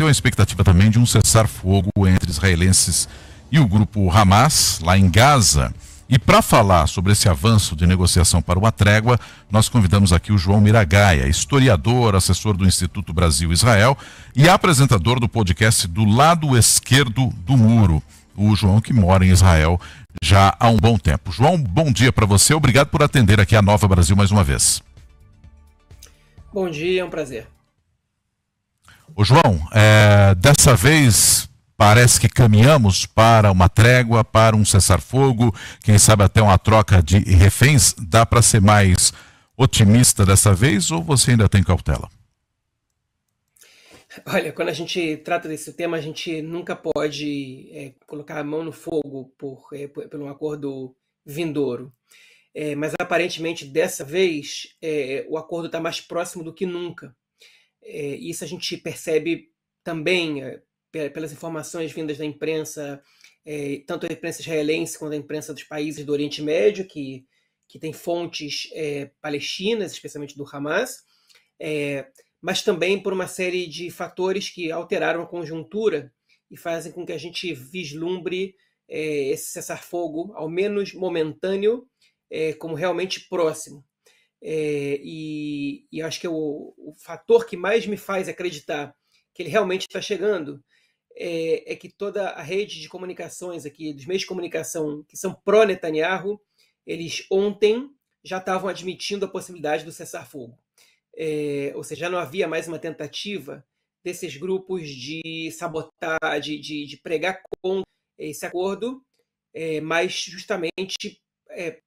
tem uma expectativa também de um cessar-fogo entre israelenses e o grupo Hamas, lá em Gaza. E para falar sobre esse avanço de negociação para uma trégua, nós convidamos aqui o João Miragaia, historiador, assessor do Instituto Brasil-Israel e apresentador do podcast Do Lado Esquerdo do Muro. O João que mora em Israel já há um bom tempo. João, bom dia para você. Obrigado por atender aqui a Nova Brasil mais uma vez. Bom dia, é um prazer. Ô João, dessa vez parece que caminhamos para uma trégua, para um cessar-fogo, quem sabe até uma troca de reféns. Dá para ser mais otimista dessa vez ou você ainda tem cautela? Olha, quando a gente trata desse tema, a gente nunca pode colocar a mão no fogo por um acordo vindouro. Mas aparentemente dessa vez o acordo está mais próximo do que nunca. Isso a gente percebe também pelas informações vindas da imprensa, tanto a imprensa israelense quanto a imprensa dos países do Oriente Médio, que tem fontes palestinas, especialmente do Hamas, mas também por uma série de fatores que alteraram a conjuntura e fazem com que a gente vislumbre esse cessar-fogo, ao menos momentâneo, como realmente próximo. E eu acho que o fator que mais me faz acreditar que ele realmente está chegando é que toda a rede de comunicações aqui, dos meios de comunicação que são pró-Netanyahu, eles ontem já estavam admitindo a possibilidade do cessar-fogo. Ou seja, já não havia mais uma tentativa desses grupos de sabotar, de pregar contra esse acordo, mas justamente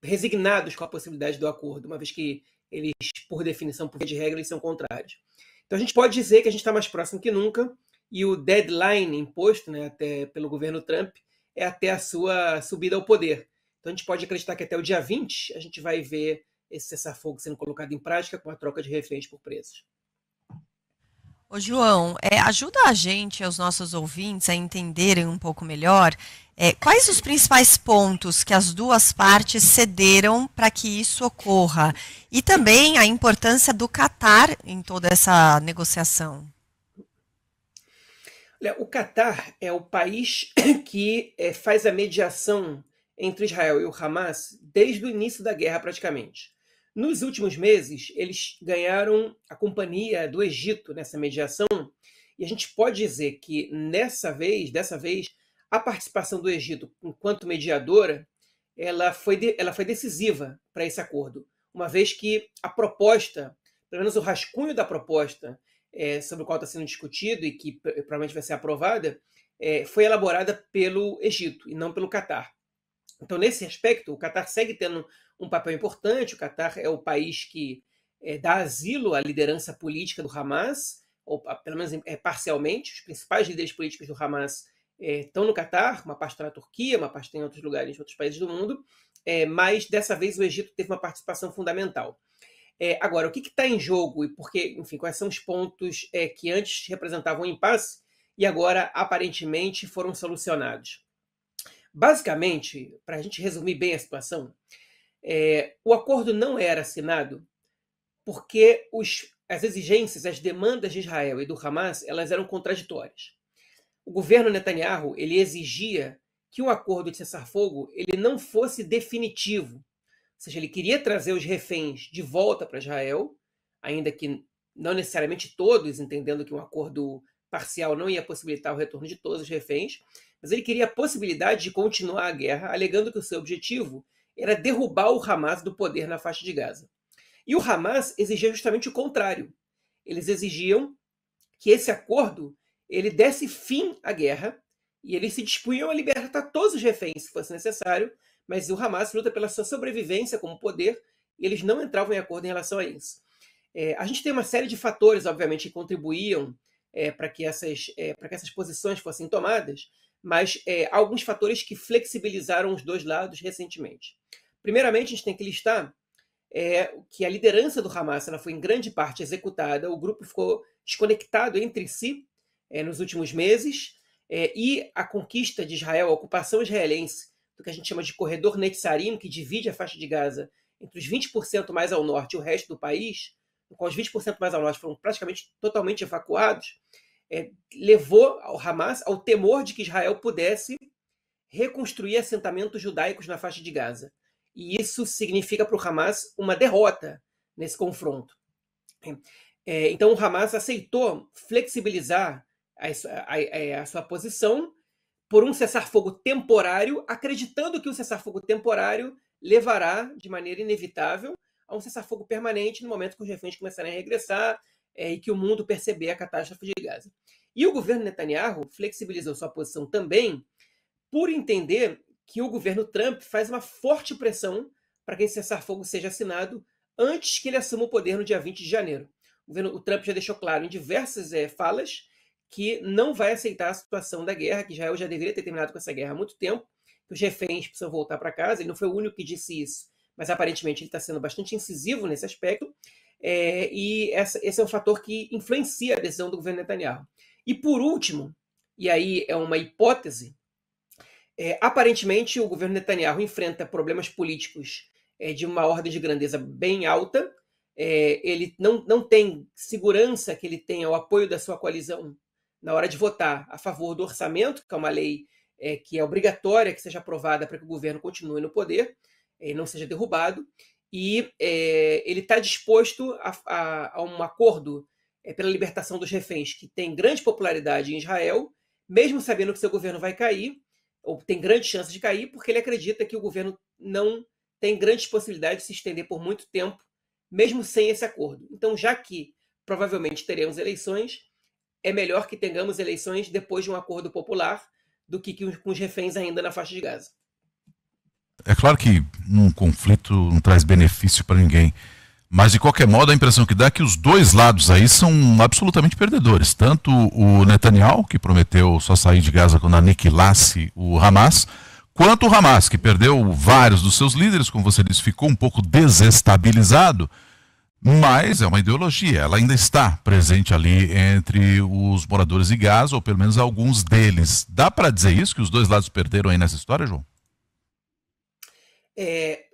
resignados com a possibilidade do acordo, uma vez que eles, por definição, por via de regra, eles são contrários. Então a gente pode dizer que a gente está mais próximo que nunca, e o deadline imposto, né, até pelo governo Trump é até a sua subida ao poder. Então a gente pode acreditar que até o dia 20 a gente vai ver esse cessar-fogo sendo colocado em prática com a troca de reféns por preços. Ô João, ajuda a gente, os nossos ouvintes, a entenderem um pouco melhor quais os principais pontos que as duas partes cederam para que isso ocorra e também a importância do Catar em toda essa negociação. Olha, o Catar é o país que faz a mediação entre Israel e o Hamas desde o início da guerra praticamente. Nos últimos meses, eles ganharam a companhia do Egito nessa mediação, e a gente pode dizer que dessa vez, a participação do Egito enquanto mediadora, ela foi decisiva para esse acordo, uma vez que a proposta, pelo menos o rascunho da proposta sobre o qual está sendo discutido e que provavelmente vai ser aprovada, foi elaborada pelo Egito e não pelo Catar. Então, nesse aspecto, o Catar segue tendo um papel importante. O Catar é o país que dá asilo à liderança política do Hamas, ou pelo menos parcialmente. Os principais líderes políticos do Hamas estão no Catar, uma parte está na Turquia, uma parte tem em outros lugares, em outros países do mundo, mas dessa vez o Egito teve uma participação fundamental. Agora, o que está em jogo e porque, enfim, quais são os pontos que antes representavam um impasse e agora aparentemente foram solucionados? Basicamente, para a gente resumir bem a situação, o acordo não era assinado porque as exigências, as demandas de Israel e do Hamas, elas eram contraditórias. O governo Netanyahu ele exigia que o acordo de cessar-fogo ele não fosse definitivo, ou seja, ele queria trazer os reféns de volta para Israel, ainda que não necessariamente todos, entendendo que um acordo parcial não ia possibilitar o retorno de todos os reféns, mas ele queria a possibilidade de continuar a guerra, alegando que o seu objetivo era derrubar o Hamas do poder na faixa de Gaza. E o Hamas exigia justamente o contrário. Eles exigiam que esse acordo ele desse fim à guerra e eles se dispunham a libertar todos os reféns, se fosse necessário, mas o Hamas luta pela sua sobrevivência como poder e eles não entravam em acordo em relação a isso. A gente tem uma série de fatores, obviamente, que contribuíam para que essas posições fossem tomadas, mas alguns fatores que flexibilizaram os dois lados recentemente. Primeiramente, a gente tem que listar que a liderança do Hamas ela foi em grande parte executada, o grupo ficou desconectado entre si nos últimos meses, e a conquista de Israel, a ocupação israelense, do que a gente chama de corredor Netzarim, que divide a faixa de Gaza entre os 20% mais ao norte e o resto do país, no qual os 20% mais ao norte foram praticamente totalmente evacuados, levou ao Hamas ao temor de que Israel pudesse reconstruir assentamentos judaicos na faixa de Gaza. E isso significa para o Hamas uma derrota nesse confronto. Então o Hamas aceitou flexibilizar a sua posição por um cessar-fogo temporário, acreditando que o cessar-fogo temporário levará, de maneira inevitável, a um cessar-fogo permanente no momento que os reféns começarem a regressar e que o mundo perceber a catástrofe de Gaza. E o governo Netanyahu flexibilizou sua posição também por entender que o governo Trump faz uma forte pressão para que esse cessar-fogo seja assinado antes que ele assuma o poder no dia 20 de janeiro. O Trump já deixou claro em diversas falas que não vai aceitar a situação da guerra, que Israel já deveria ter terminado com essa guerra há muito tempo, que os reféns precisam voltar para casa. Ele não foi o único que disse isso, mas aparentemente ele está sendo bastante incisivo nesse aspecto, e esse é um fator que influencia a decisão do governo Netanyahu. E por último, e aí é uma hipótese, aparentemente o governo Netanyahu enfrenta problemas políticos de uma ordem de grandeza bem alta. Ele não tem segurança que ele tenha o apoio da sua coalizão na hora de votar a favor do orçamento, que é uma lei que é obrigatória que seja aprovada para que o governo continue no poder e não seja derrubado. E ele está disposto a um acordo pela libertação dos reféns, que tem grande popularidade em Israel, mesmo sabendo que seu governo vai cair, ou tem grandes chances de cair, porque ele acredita que o governo não tem grandes possibilidades de se estender por muito tempo, mesmo sem esse acordo. Então, já que provavelmente teremos eleições, é melhor que tenhamos eleições depois de um acordo popular do que com os reféns ainda na faixa de Gaza. É claro que um conflito não traz benefício para ninguém, mas de qualquer modo a impressão que dá é que os dois lados aí são absolutamente perdedores. Tanto o Netanyahu, que prometeu só sair de Gaza quando aniquilasse o Hamas, quanto o Hamas, que perdeu vários dos seus líderes, como você disse, ficou um pouco desestabilizado, mas é uma ideologia, ela ainda está presente ali entre os moradores de Gaza, ou pelo menos alguns deles. Dá para dizer isso, que os dois lados perderam aí nessa história, João?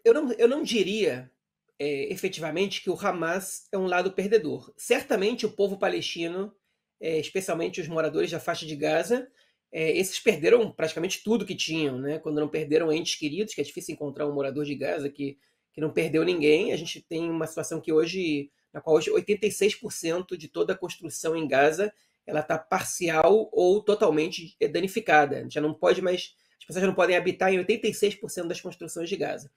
Eu não diria efetivamente que o Hamas é um lado perdedor. Certamente o povo palestino, especialmente os moradores da faixa de Gaza, esses perderam praticamente tudo que tinham, né? Quando não perderam entes queridos, que é difícil encontrar um morador de Gaza que não perdeu ninguém. A gente tem uma situação na qual hoje 86% de toda a construção em Gaza ela está parcial ou totalmente danificada. Já não pode mais, as pessoas já não podem habitar em 86% das construções de Gaza.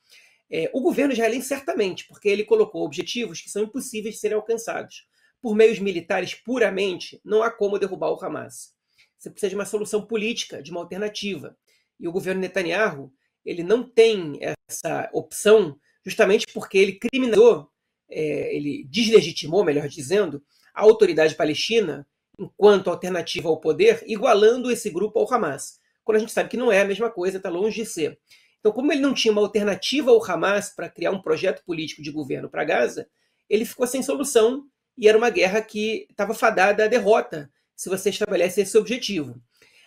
O governo israelense certamente, porque ele colocou objetivos que são impossíveis de serem alcançados. Por meios militares puramente, não há como derrubar o Hamas. Você precisa de uma solução política, de uma alternativa. E o governo Netanyahu, ele não tem essa opção justamente porque ele criminalizou, ele deslegitimou, melhor dizendo, a autoridade palestina enquanto alternativa ao poder, igualando esse grupo ao Hamas. Quando a gente sabe que não é a mesma coisa, está longe de ser. Então, como ele não tinha uma alternativa ao Hamas para criar um projeto político de governo para Gaza, ele ficou sem solução e era uma guerra que estava fadada à derrota, se você estabelece esse objetivo.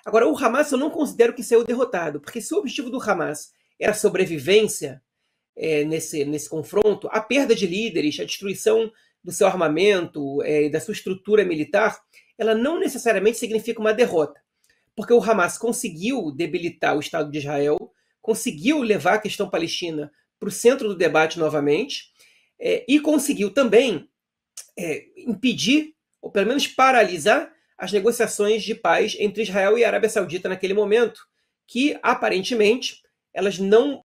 Agora, o Hamas eu não considero que saiu derrotado, porque se o objetivo do Hamas era a sobrevivência nesse confronto, a perda de líderes, a destruição do seu armamento e da sua estrutura militar, ela não necessariamente significa uma derrota, porque o Hamas conseguiu debilitar o Estado de Israel, conseguiu levar a questão palestina para o centro do debate novamente, e conseguiu também impedir, ou pelo menos paralisar, as negociações de paz entre Israel e a Arábia Saudita naquele momento, que aparentemente elas não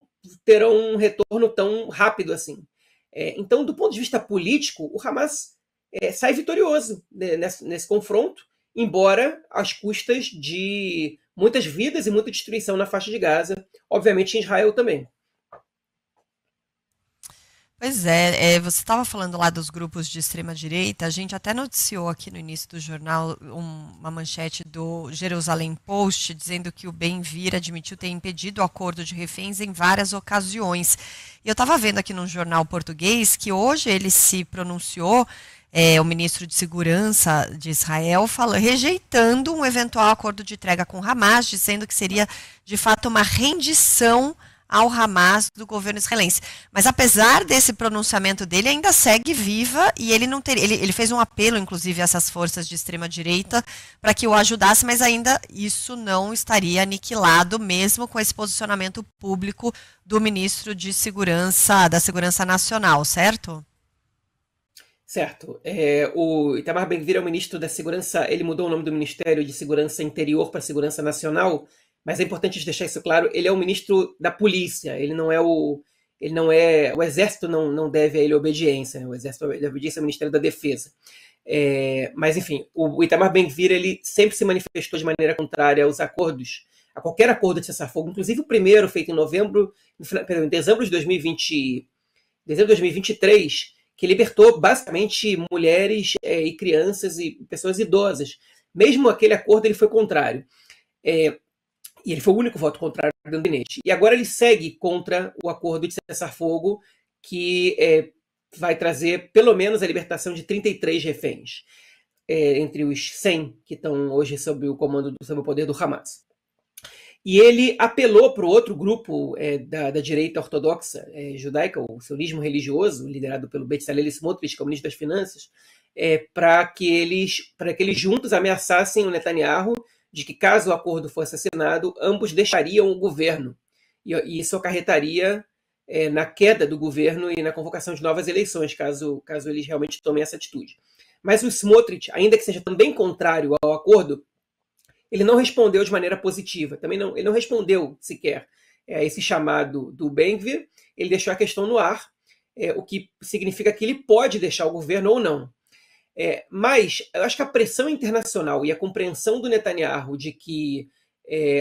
terão um retorno tão rápido assim. Então, do ponto de vista político, o Hamas sai vitorioso nesse confronto, embora às custas de muitas vidas e muita destruição na faixa de Gaza, obviamente em Israel também. Pois você estava falando lá dos grupos de extrema-direita, a gente até noticiou aqui no início do jornal uma manchete do Jerusalém Post dizendo que o Ben-Gvir admitiu ter impedido o acordo de reféns em várias ocasiões. E eu estava vendo aqui no jornal português que hoje ele se pronunciou, o ministro de Segurança de Israel, rejeitando um eventual acordo de trégua com Hamas, dizendo que seria de fato uma rendição ao Hamas do governo israelense. Mas apesar desse pronunciamento dele, ainda segue viva e ele não teria, ele fez um apelo, inclusive, a essas forças de extrema-direita para que o ajudasse, mas ainda isso não estaria aniquilado, mesmo com esse posicionamento público do ministro de da Segurança Nacional, certo? Certo. O Itamar Ben-Gvir é o ministro da Segurança, ele mudou o nome do Ministério de Segurança Interior para Segurança Nacional, mas é importante deixar isso claro, ele é o ministro da polícia, ele não é o exército não deve a ele obediência, né? O exército deve obediência ao Ministério da Defesa. Mas enfim, o Itamar Ben-Gvir, ele sempre se manifestou de maneira contrária aos acordos, a qualquer acordo de cessar-fogo, inclusive o primeiro feito em dezembro de 2023, que libertou basicamente mulheres e crianças e pessoas idosas. Mesmo aquele acordo ele foi contrário. E ele foi o único voto contrário do gabinete. E agora ele segue contra o acordo de cessar-fogo, que vai trazer pelo menos a libertação de 33 reféns, entre os 100 que estão hoje sob o poder do Hamas. E ele apelou para o outro grupo da direita ortodoxa judaica, o sionismo religioso, liderado pelo Bezalel Smotrich, que é o ministro das Finanças, para que eles juntos ameaçassem o Netanyahu de que, caso o acordo fosse assinado, ambos deixariam o governo. E isso acarretaria na queda do governo e na convocação de novas eleições, caso eles realmente tomem essa atitude. Mas o Smotrich, ainda que seja também contrário ao acordo, ele não respondeu de maneira positiva. Ele não respondeu sequer a esse chamado do Ben-Gvir. Ele deixou a questão no ar, o que significa que ele pode deixar o governo ou não. Mas eu acho que a pressão internacional e a compreensão do Netanyahu de que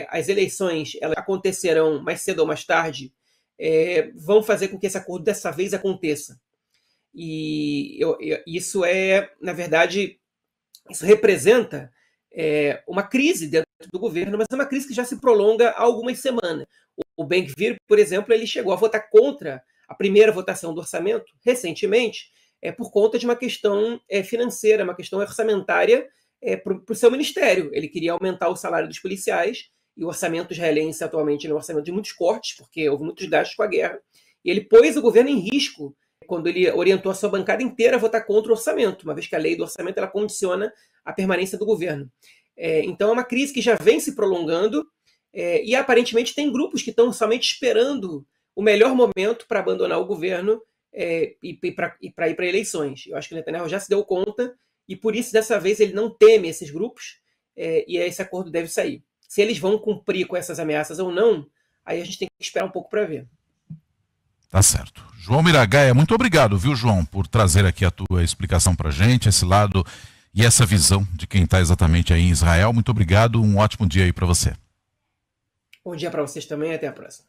as eleições elas acontecerão mais cedo ou mais tarde vão fazer com que esse acordo dessa vez aconteça. E isso na verdade, isso representa uma crise dentro do governo, mas é uma crise que já se prolonga há algumas semanas. O Ben-Gvir, por exemplo, ele chegou a votar contra a primeira votação do orçamento, recentemente, por conta de uma questão financeira, uma questão orçamentária para o seu ministério. Ele queria aumentar o salário dos policiais, e o orçamento israelense atualmente é um orçamento de muitos cortes, porque houve muitos gastos com a guerra, e ele pôs o governo em risco quando ele orientou a sua bancada inteira a votar contra o orçamento, uma vez que a lei do orçamento ela condiciona a permanência do governo. Então é uma crise que já vem se prolongando e aparentemente tem grupos que estão somente esperando o melhor momento para abandonar o governo e para ir para eleições. Eu acho que o Netanyahu já se deu conta e por isso dessa vez ele não teme esses grupos e esse acordo deve sair. Se eles vão cumprir com essas ameaças ou não, aí a gente tem que esperar um pouco para ver. Tá certo. João Miragaia, muito obrigado, viu, João, por trazer aqui a tua explicação para a gente, esse lado e essa visão de quem está exatamente aí em Israel. Muito obrigado, um ótimo dia aí para você. Bom dia para vocês também, até a próxima.